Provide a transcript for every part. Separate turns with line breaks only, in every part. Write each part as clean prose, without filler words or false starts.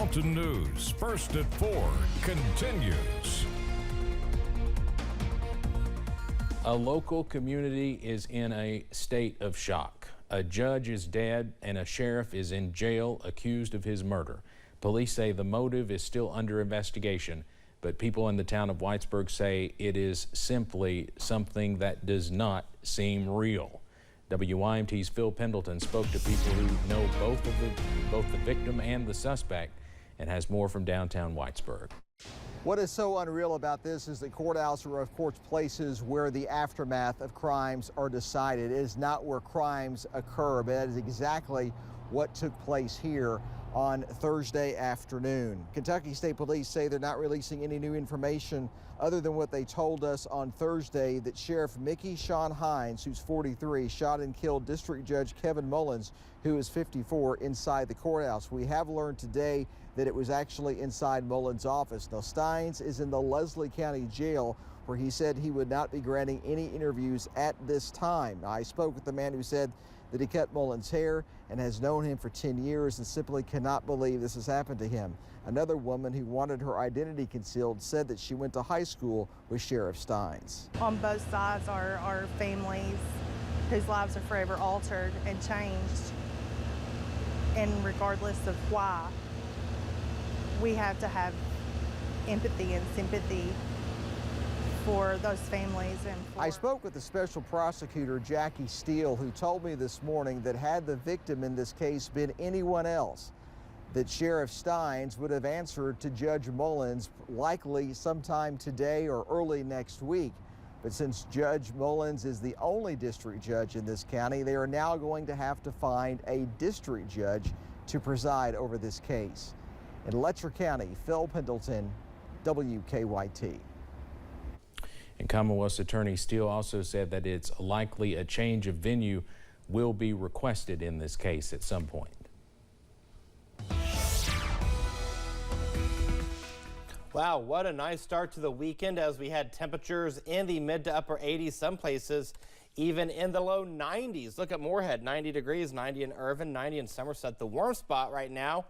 Mountain News, first at 4, continues.
A local community is in a state of shock. A judge is dead and a sheriff is in jail accused of his murder. Police say the motive is still under investigation, but people in the town of Whitesburg say it is simply something that does not seem real. WYMT's Phil Pendleton spoke to people who know both the victim and the suspect and has more from downtown Whitesburg.
What is so unreal about this is that courthouse are, of course, places where the aftermath of crimes are decided. It is not where crimes occur, but that is exactly what took place here on Thursday afternoon. Kentucky State Police say they're not releasing any new information other than what they told us on Thursday, that Sheriff Mickey Sean Hines, who's 43, shot and killed District Judge Kevin Mullins, who is 54, inside the courthouse. We have learned today that it was actually inside Mullins' office. Now, Steins is in the Leslie County Jail, where he said he would not be granting any interviews at this time. Now, I spoke with the man who said that he cut Mullins' hair and has known him for 10 years and simply cannot believe this has happened to him. Another woman who wanted her identity concealed said that she went to high school with Sheriff Steins.
On both sides are families whose lives are forever altered and changed, and regardless of why, we have to have empathy and sympathy for those families.
I spoke with the special prosecutor, Jackie Steele, who told me this morning that had the victim in this case been anyone else, that Sheriff Steins would have answered to Judge Mullins likely sometime today or early next week. But since Judge Mullins is the only district judge in this county, they are now going to have to find a district judge to preside over this case. In Letcher County, Phil Pendleton, WKYT.
And Commonwealth's Attorney Steele also said that it's likely a change of venue will be requested in this case at some point.
Wow, what a nice start to the weekend as we had temperatures in the mid to upper 80s, some places even in the low 90s. Look at Moorhead, 90 degrees, 90 in Irvin, 90 in Somerset. The warm spot right now,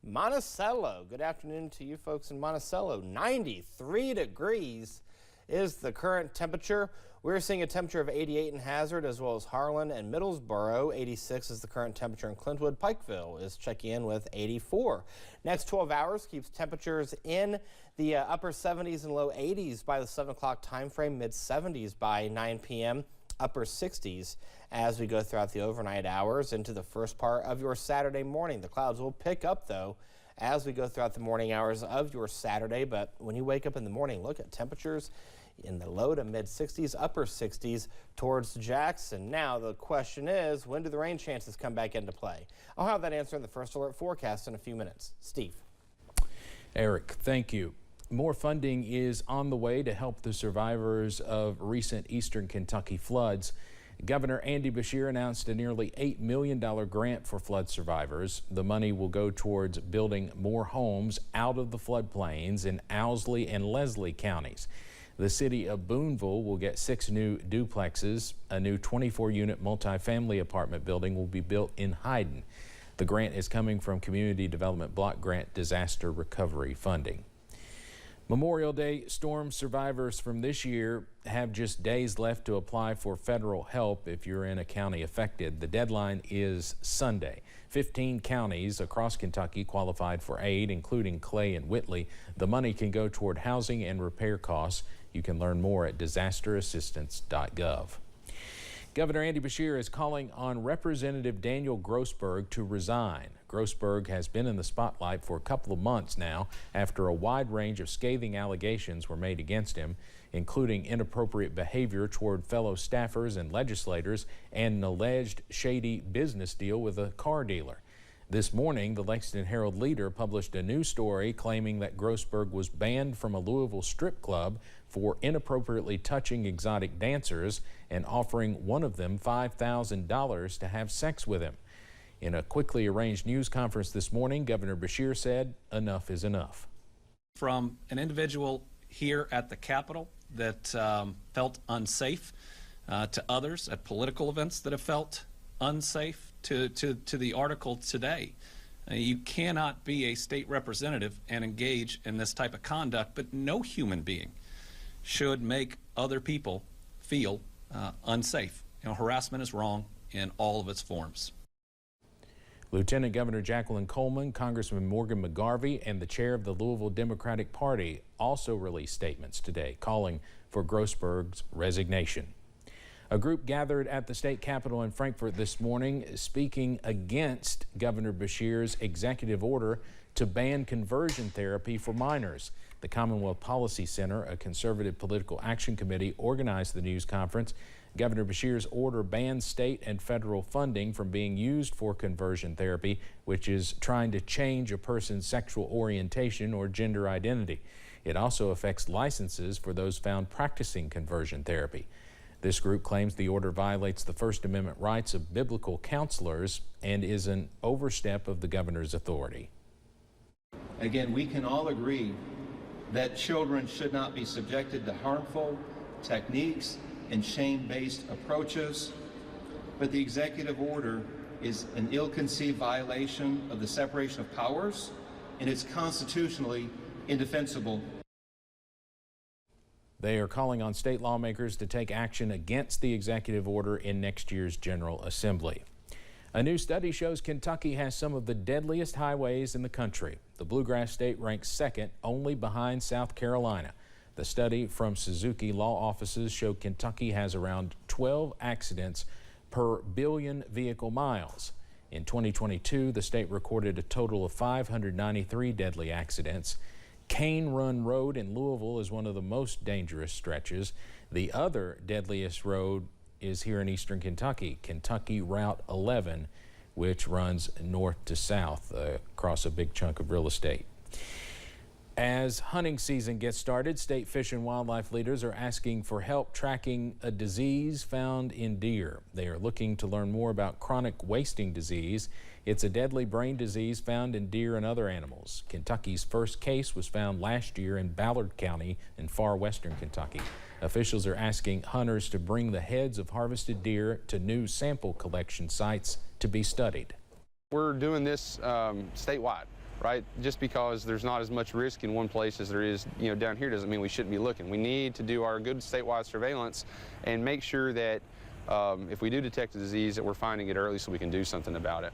Monticello. Good afternoon to you folks in Monticello. 93 degrees is the current temperature. We're seeing a temperature of 88 in Hazard as well as Harlan and Middlesboro. 86 is the current temperature in Clintwood. Pikeville is checking in with 84. Next 12 hours keeps temperatures in the upper 70s and low 80s by the 7 o'clock time frame, mid 70s by 9 p.m., upper 60s as we go throughout the overnight hours into the first part of your Saturday morning. The clouds will pick up, though, as we go throughout the morning hours of your Saturday. But when you wake up in the morning, look at temperatures in the low to mid 60s, upper 60s towards Jackson. Now, the question is, when do the rain chances come back into play? I'll have that answer in the first alert forecast in a few minutes. Steve.
Eric, thank you. More funding is on the way to help the survivors of recent eastern Kentucky floods. Governor Andy Beshear announced a nearly $8 million grant for flood survivors. The money will go towards building more homes out of the floodplains in Owsley and Leslie counties. The city of Boonville will get 6 new duplexes. A new 24-unit multifamily apartment building will be built in Hyden. The grant is coming from Community Development Block Grant Disaster Recovery Funding. Memorial Day storm survivors from this year have just days left to apply for federal help if you're in a county affected. The deadline is Sunday. 15 counties across Kentucky qualified for aid, including Clay and Whitley. The money can go toward housing and repair costs. You can learn more at disasterassistance.gov. Governor Andy Beshear is calling on Representative Daniel Grossberg to resign. Grossberg has been in the spotlight for a couple of months now after a wide range of scathing allegations were made against him, including inappropriate behavior toward fellow staffers and legislators and an alleged shady business deal with a car dealer. This morning, the Lexington Herald Leader published a new story claiming that Grossberg was banned from a Louisville strip club for inappropriately touching exotic dancers and offering one of them $5,000 to have sex with him. In a quickly arranged news conference this morning, Governor Beshear said enough is enough.
From an individual here at the Capitol that felt unsafe, to others at political events that have felt unsafe, to the article today. You cannot be a state representative and engage in this type of conduct, but no human being should make other people feel unsafe. Harassment is wrong in all of its forms.
Lieutenant Governor Jacqueline Coleman, Congressman Morgan McGarvey, and the chair of the Louisville Democratic Party also released statements today calling for Grossberg's resignation. A group gathered at the state capitol in Frankfort this morning speaking against Governor Beshear's executive order to ban conversion therapy for minors. The Commonwealth Policy Center, a conservative political action committee, organized the news conference. Governor Beshear's order bans state and federal funding from being used for conversion therapy, which is trying to change a person's sexual orientation or gender identity. It also affects licenses for those found practicing conversion therapy. This group claims the order violates the First Amendment rights of biblical counselors and is an overstep of the governor's authority.
Again, we can all agree that children should not be subjected to harmful techniques and shame-based approaches, but the executive order is an ill-conceived violation of the separation of powers, and it's constitutionally indefensible.
They are calling on state lawmakers to take action against the executive order in next year's General Assembly. A new study shows Kentucky has some of the deadliest highways in the country. The Bluegrass State ranks second, only behind South Carolina. The study from Suzuki law offices showed Kentucky has around 12 accidents per billion vehicle miles. In 2022, the state recorded a total of 593 deadly accidents. Cane Run Road in Louisville is one of the most dangerous stretches. The other deadliest road is here in eastern Kentucky, Kentucky Route 11, which runs north to south across a big chunk of real estate. As hunting season gets started, state fish and wildlife leaders are asking for help tracking a disease found in deer. They are looking to learn more about chronic wasting disease. It's a deadly brain disease found in deer and other animals. Kentucky's first case was found last year in Ballard County in far western Kentucky. Officials are asking hunters to bring the heads of harvested deer to new sample collection sites to be studied.
We're doing this statewide. Right? Just because there's not as much risk in one place as there is, down here doesn't mean we shouldn't be looking. We need to do our good statewide surveillance and make sure that if we do detect a disease that we're finding it early so we can do something about it.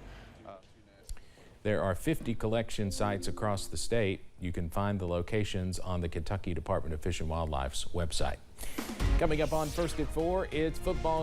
There are 50 collection sites across the state. You can find the locations on the Kentucky Department of Fish and Wildlife's website. Coming up on First at 4, it's football.